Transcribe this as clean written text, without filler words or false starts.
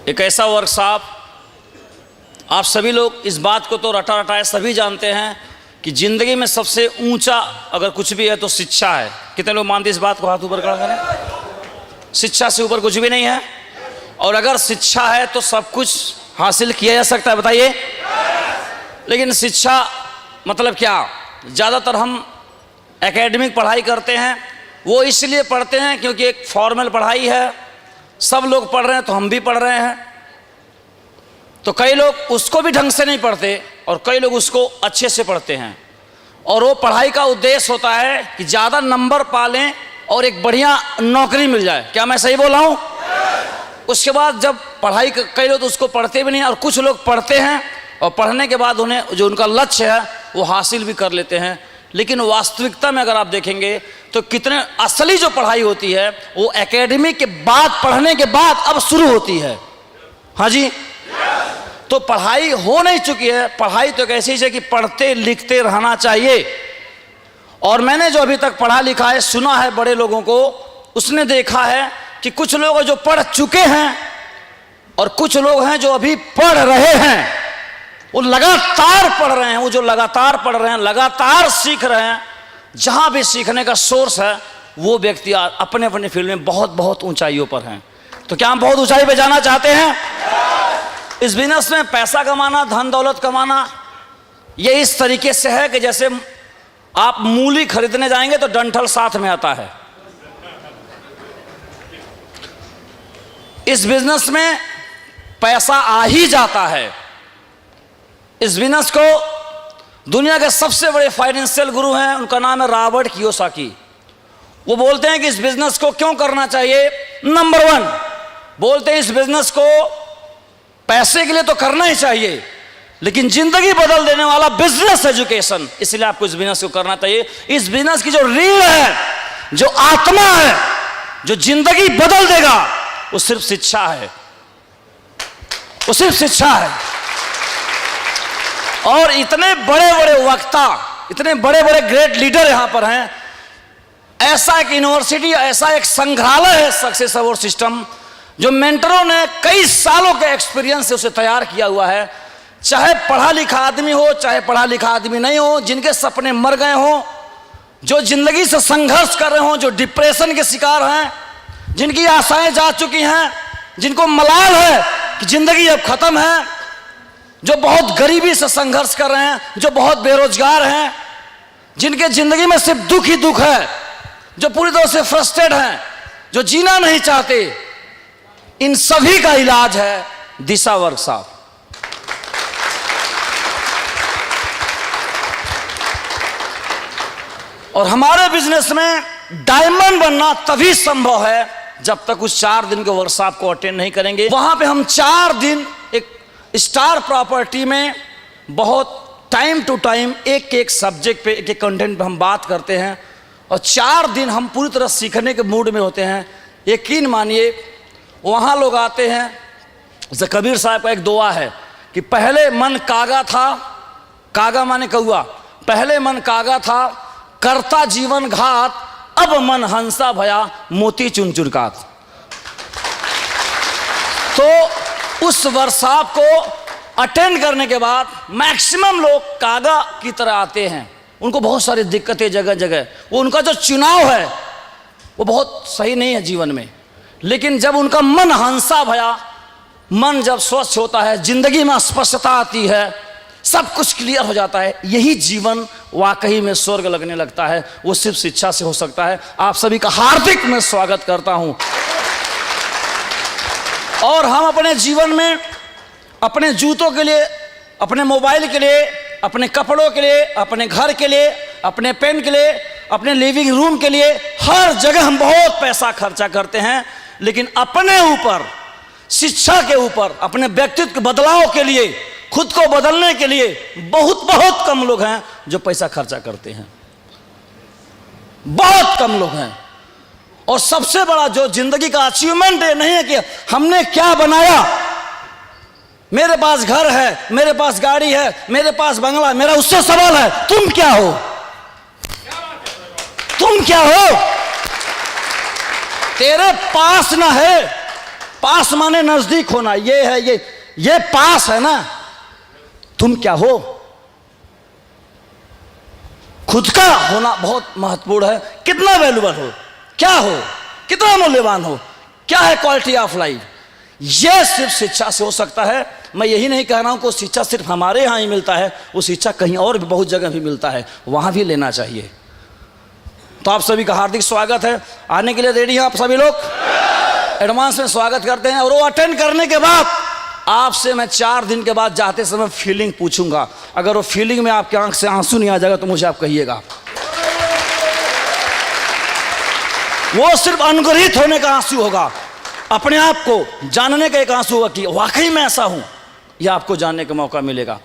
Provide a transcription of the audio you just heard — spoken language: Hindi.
एक ऐसा वर्कशॉप, आप सभी लोग इस बात को तो रटा रटाए सभी जानते हैं कि ज़िंदगी में सबसे ऊंचा अगर कुछ भी है तो शिक्षा है। कितने लोग मानते इस बात को? हाथ ऊपर खड़ा करें। शिक्षा से ऊपर कुछ भी नहीं है, और अगर शिक्षा है तो सब कुछ हासिल किया जा सकता है। बताइए, लेकिन शिक्षा मतलब क्या? ज़्यादातर हम एकेडमिक पढ़ाई करते हैं, वो इसलिए पढ़ते हैं क्योंकि एक फॉर्मल पढ़ाई है, सब लोग पढ़ रहे हैं तो हम भी पढ़ रहे हैं। तो कई लोग उसको भी ढंग से नहीं पढ़ते और कई लोग उसको अच्छे से पढ़ते हैं, और वो पढ़ाई का उद्देश्य होता है कि ज़्यादा नंबर पा लें और एक बढ़िया नौकरी मिल जाए। क्या मैं सही बोल रहा हूँ? उसके बाद जब पढ़ाई कई लोग तो उसको पढ़ते भी नहीं, और कुछ लोग पढ़ते हैं और पढ़ने के बाद उन्हें जो उनका लक्ष्य है वो हासिल भी कर लेते हैं। लेकिन वास्तविकता में अगर आप देखेंगे तो कितने असली जो पढ़ाई होती है वो एकेडमी के बाद, पढ़ने के बाद अब शुरू होती है। हाँ जी, तो पढ़ाई हो नहीं चुकी है। पढ़ाई तो एक ऐसी चीज़ है कि पढ़ते लिखते रहना चाहिए। और मैंने जो अभी तक पढ़ा लिखा है, सुना है बड़े लोगों को, उसने देखा है कि कुछ लोग जो पढ़ चुके हैं और कुछ लोग हैं जो अभी पढ़ रहे हैं। वो लगातार पढ़ रहे हैं, वो जो लगातार पढ़ रहे हैं, लगातार सीख रहे हैं। जहाँ भी सीखने का सोर्स है वो व्यक्ति अपने अपने फील्ड में बहुत बहुत ऊंचाइयों पर हैं। तो क्या हम बहुत ऊंचाई पे जाना चाहते हैं? इस बिजनेस में पैसा कमाना, धन दौलत कमाना, ये इस तरीके से है कि जैसे आप मूली खरीदने जाएंगे तो डंठल साथ में आता है। इस बिजनेस में पैसा आ ही जाता है। इस बिजनेस को दुनिया के सबसे बड़े फाइनेंशियल गुरु हैं, उनका नाम है रॉबर्ट कियोसाकी। वो बोलते हैं कि इस बिजनेस को क्यों करना चाहिए। नंबर 1 बोलते हैं इस बिजनेस को पैसे के लिए तो करना ही चाहिए, लेकिन जिंदगी बदल देने वाला बिजनेस एजुकेशन, इसलिए आपको इस बिजनेस को करना चाहिए। इस बिजनेस की जो रीढ़ है, जो आत्मा है, जो जिंदगी बदल देगा, वो सिर्फ शिक्षा है। वो सिर्फ शिक्षा है। और इतने बड़े बड़े वक्ता, इतने बड़े बड़े ग्रेट लीडर यहां पर हैं। ऐसा एक यूनिवर्सिटी, ऐसा एक संग्रहालय है सक्सेस अवार्ड सिस्टम, जो मेंटरों ने कई सालों के एक्सपीरियंस से उसे तैयार किया हुआ है। चाहे पढ़ा लिखा आदमी हो, चाहे पढ़ा लिखा आदमी नहीं हो, जिनके सपने मर गए हों, जो जिंदगी से संघर्ष कर रहे हों, जो डिप्रेशन के शिकार हैं, जिनकी आशाएं जा चुकी हैं, जिनको मलाल है कि जिंदगी अब खत्म है, जो बहुत गरीबी से संघर्ष कर रहे हैं, जो बहुत बेरोजगार हैं, जिनके जिंदगी में सिर्फ दुख ही दुख है, जो पूरी तरह से फ्रस्ट्रेट हैं, जो जीना नहीं चाहते, इन सभी का इलाज है दिशा वर्कशॉप। और हमारे बिजनेस में डायमंड बनना तभी संभव है जब तक उस 4 दिन के वर्कशॉप को अटेंड नहीं करेंगे। वहां पे हम 4 दिन एक स्टार प्रॉपर्टी में बहुत टाइम टू टाइम एक एक सब्जेक्ट पे, एक एक कंटेंट पे हम बात करते हैं, और 4 दिन हम पूरी तरह सीखने के मूड में होते हैं। यकीन मानिए, वहाँ लोग आते हैं, जैसे कबीर साहब का एक दुआ है कि पहले मन कागा था, कागा माने कौआ, पहले मन कागा था, करता जीवन घात, अब मन हंसा भया, मोती चुन चुनकात। तो उस वर्कशॉप को अटेंड करने के बाद मैक्सिमम लोग कागा की तरह आते हैं। उनको बहुत सारी दिक्कतें जगह जगह, वो उनका जो चुनाव है वो बहुत सही नहीं है जीवन में, लेकिन जब उनका मन हंसा भया, मन जब स्वच्छ होता है, जिंदगी में स्पष्टता आती है, सब कुछ क्लियर हो जाता है, यही जीवन वाकई में स्वर्ग लगने लगता है। वो सिर्फ शिक्षा से हो सकता है। आप सभी का हार्दिक मैं स्वागत करता हूं। और हम अपने जीवन में अपने जूतों के लिए, अपने मोबाइल के लिए, अपने कपड़ों के लिए, अपने घर के लिए, अपने पेन के लिए, अपने लिविंग रूम के लिए, हर जगह हम बहुत पैसा खर्चा करते हैं, लेकिन अपने ऊपर, शिक्षा के ऊपर, अपने व्यक्तित्व के बदलाव के लिए, खुद को बदलने के लिए बहुत बहुत कम लोग हैं जो पैसा खर्चा करते हैं। बहुत कम लोग हैं। और सबसे बड़ा जो जिंदगी का अचीवमेंट है नहीं है कि हमने क्या बनाया, मेरे पास घर है, मेरे पास गाड़ी है, मेरे पास बंगला, मेरा उससे सवाल है तुम क्या हो? तुम क्या हो? तेरे पास ना है पास माने नजदीक होना, ये है, ये पास है ना। तुम क्या हो? खुद का होना बहुत महत्वपूर्ण है। कितना वैल्यूबल हो, क्या हो, कितना मूल्यवान हो, क्या है क्वालिटी ऑफ लाइफ, यह सिर्फ शिक्षा से हो सकता है। मैं यही नहीं कह रहा हूं कि शिक्षा सिर्फ हमारे यहाँ ही मिलता है, वो शिक्षा कहीं और भी बहुत जगह भी मिलता है, वहां भी लेना चाहिए। तो आप सभी का हार्दिक स्वागत है। आने के लिए रेडी हैं आप सभी लोग? एडवांस में स्वागत करते हैं। और वो अटेंड करने के बाद आपसे मैं 4 दिन के बाद जाते समय फीलिंग पूछूंगा। अगर वो फीलिंग में आपके आंख से आंसू नहीं आ जाएगा तो मुझे आप कहिएगा। वो सिर्फ अनुग्रहित होने का आंसू होगा, अपने आप को जानने का एक आंसू होगा कि वाकई मैं ऐसा हूं। यह आपको जानने का मौका मिलेगा।